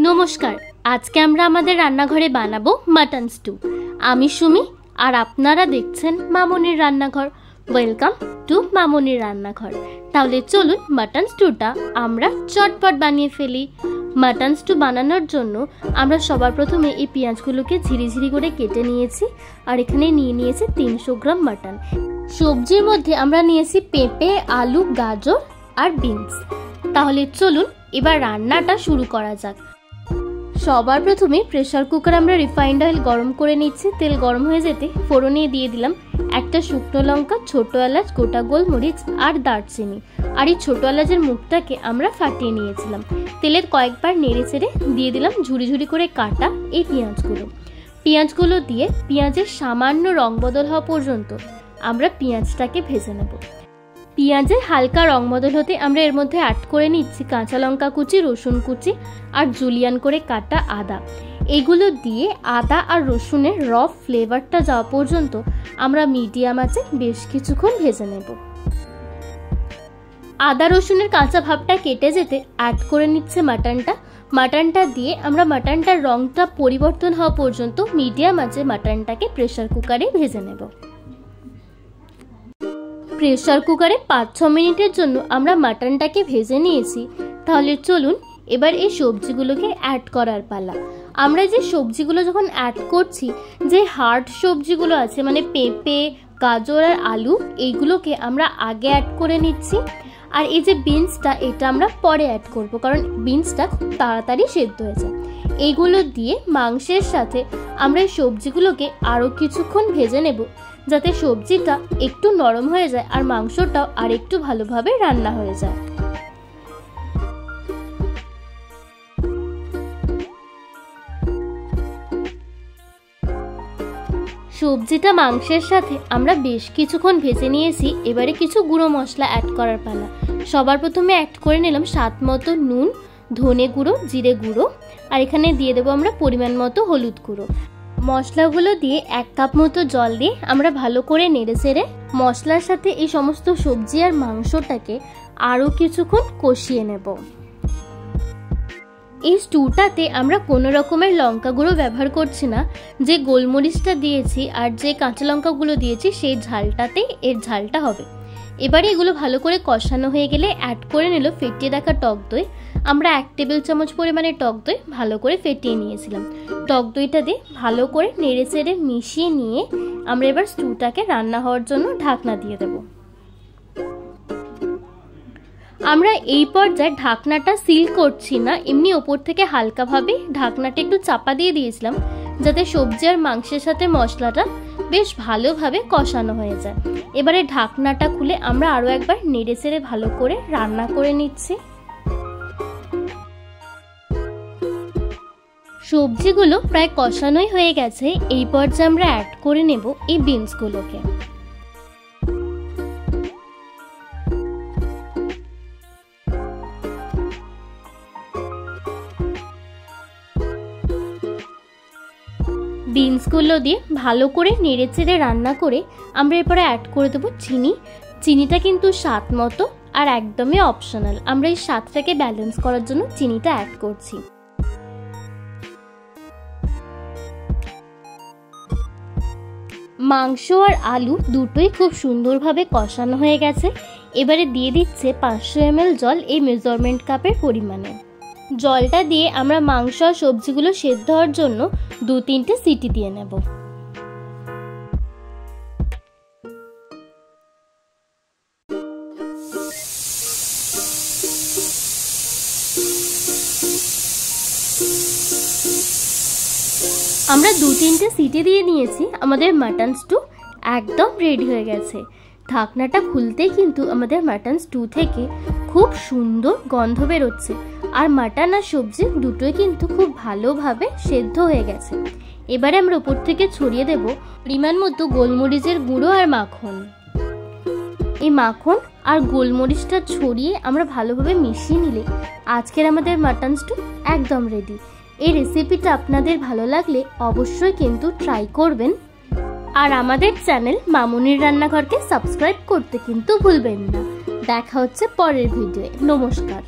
নমস্কার, আজকে আমরা আমাদের রান্নাঘরে বানাবো মাটন স্টু। আমি সুমি আর আপনারা দেখছেন মামনির রান্নাঘর। ওয়েলকাম টু মামনির রান্নাঘর। তাহলে চলুন মাটন স্টুটা আমরা চটপট বানিয়ে ফেলি। মাটন স্টু বানানোর জন্য আমরা সবার প্রথমে এই পেঁয়াজগুলোকে ঝিরিঝিরি করে কেটে নিয়েছি আর এখানে নিয়ে নিয়েছি 300 গ্রাম মাটন। সবজির মধ্যে আমরা নিয়েছি পেঁপে, আলু, গাজর আর বিনস। তাহলে চলুন এবার রান্নাটা শুরু করা যাক। সবার প্রথমে প্রেসার কুকার আমরা রিফাইন্ড অয়েল গরম করে নিচ্ছি। তেল গরম হয়ে যেতে ফোড়নে দিয়ে দিলাম একটা শুকনো লঙ্কা, ছোট এলাচ, গোটা গোলমরিচ আর দারচিনি। আর এই ছোট এলাচের মুখটাকে আমরা ফাটিয়ে নিয়েছিলাম। তেলের কয়েকবার নেড়ে চেড়ে দিয়ে দিলাম ঝুড়ি ঝুড়ি করে কাটা এই পেঁয়াজগুলো দিয়ে পেঁয়াজের সামান্য রং বদল হওয়া পর্যন্ত আমরা পেঁয়াজটাকে ভেজে নেব। পেঁয়াজের হালকা রং বদল হতে আমরা এর মধ্যে অ্যাড করে নিচ্ছি কাঁচা লঙ্কা কুচি, রসুন কুচি আর জুলিয়ান করে কাটা আদা। এগুলো দিয়ে আদা আর রসুনের র ফ্লেভারটা যাওয়া পর্যন্ত আমরা মিডিয়াম আঁচে বেশ কিছুক্ষণ ভেজে নেব। আদা রসুনের কাঁচা ভাবটা কেটে যেতে অ্যাড করে নিচ্ছে মাটনটা দিয়ে আমরা মাটনটার রংটা পরিবর্তন হওয়া পর্যন্ত মিডিয়াম আঁচে মাটনটাকে প্রেসার কুকারে ভেজে নেব। প্রেসার কুকারে 5-6 মিনিটের জন্য আমরা মাটনটাকে ভেজে নিয়েছি। তাহলে চলুন এবার এই সবজিগুলোকে অ্যাড করার পালা। আমরা যে সবজিগুলো যখন অ্যাড করছি, যে হার্ড সবজিগুলো আছে মানে পেঁপে, গাজর আর আলু, এইগুলোকে আমরা আগে অ্যাড করে নিচ্ছি। আর এই যে বিনসটা, এটা আমরা পরে অ্যাড করব, কারণ বিনসটা খুব তাড়াতাড়ি সেদ্ধ হয়ে যায়। এইগুলো দিয়ে মাংসের সাথে আমরা এই সবজিগুলোকে আরও কিছুক্ষণ ভেজে নেব, যাতে সবজিটা একটু নরম হয়ে যায় আর মাংসটাও আর একটু ভালোভাবে রান্না হয়ে যায়। সবজিটা মাংসের সাথে আমরা বেশ কিছুক্ষণ ভেজে নিয়েছি। এবারে কিছু গুঁড়ো মশলা অ্যাড করার পালা। সবার প্রথমে অ্যাড করে নিলাম স্বাদ মতো নুন, ধনে গুঁড়ো, জিরে গুঁড়ো আর এখানে দিয়ে দেবো আমরা পরিমাণ মতো হলুদ গুঁড়ো। মশলাগুলো দিয়ে 1 কাপ মতো জল দিয়ে আমরা ভালো করে নেড়ে চেড়ে মশলার সাথে এই সমস্ত সবজি আর মাংসটাকে আরও কিছুক্ষণ কষিয়ে নেব। এই স্টুটাতে আমরা কোনো রকমের লঙ্কা গুঁড়ো ব্যবহার করছি না। যে গোলমরিচটা দিয়েছি আর যে কাঁচা লঙ্কাগুলো দিয়েছি সেই ঝালটাতেই এর ঝালটা হবে। এবারে এগুলো ভালো করে কষানো হয়ে গেলে অ্যাড করে নিল ফেটিয়ে রাখা টক দই। আমরা 1 টেবিল চামচ পরিমাণে টক দই ভালো করে ফেটিয়ে নিয়েছিলাম। টক দইটা দিয়ে ভালো করে নেড়ে চেড়ে মিশিয়ে নিয়ে আমরা এবার স্টুটাকে রান্না হওয়ার জন্য ঢাকনা দিয়ে দেব। আমরা এই পর্যায়ে ঢাকনাটা সিল করছি না, এমনি ওপর থেকে হালকাভাবে ঢাকনাটা একটু চাপা দিয়ে দিয়েছিলাম, যাতে সবজি আর মাংসের সাথে মশলাটা বেশ ভালোভাবে কষানো হয়ে যায়। এবারে ঢাকনাটা খুলে আমরা আরও একবার নেড়ে চেড়ে ভালো করে রান্না করে নিচ্ছি। সবজিগুলো প্রায় কষানোই হয়ে গেছে। এই পর্যায়ে আমরা অ্যাড করে নেব এই বিনসগুলোকে। বিনসগুলো দিয়ে ভালো করে নেড়ে চেড়ে রান্না করে আমরা এরপরে অ্যাড করে দেবো চিনি। চিনিটা কিন্তু স্বাদ মতো আর একদমই অপশনাল। আমরা এই স্বাদটাকে ব্যালেন্স করার জন্য চিনিটা অ্যাড করছি। মাংস আর আলু দুটোই খুব সুন্দরভাবে কষানো হয়ে গেছে। এবারে দিয়ে দিচ্ছে 500 ml জল এই মেজারমেন্ট কাপের পরিমাণে। জলটা দিয়ে আমরা মাংস আর সবজিগুলো সেদ্ধ হওয়ার জন্য 2-3টে সিটি দিয়ে নেব। আমরা 2-3টে সিটি দিয়ে নিয়েছি। আমাদের মাটন স্টু একদম রেডি হয়ে গেছে। ঢাকনাটা খুলতেই কিন্তু আমাদের মাটন স্টু থেকে খুব সুন্দর গন্ধ বেরোচ্ছে আর মাটন আর সবজি দুটোই কিন্তু খুব ভালোভাবে সেদ্ধ হয়ে গেছে। এবারে আমরা উপর থেকে ছড়িয়ে দেব পরিমাণ মতো গোলমরিচের গুঁড়ো আর মাখন। এই মাখন আর গোলমরিচটা ছড়িয়ে আমরা ভালোভাবে মিশিয়ে নিলে আজকের আমাদের মাটন স্টু একদম রেডি। এই রেসিপিটা আপনাদের ভালো লাগলে অবশ্যই কিন্তু ট্রাই করবেন। আর আমাদের চ্যানেল মামনির রান্নাঘরকে সাবস্ক্রাইব করতে কিন্তু ভুলবেন না। দেখা হচ্ছে পরের ভিডিওয়ে। নমস্কার।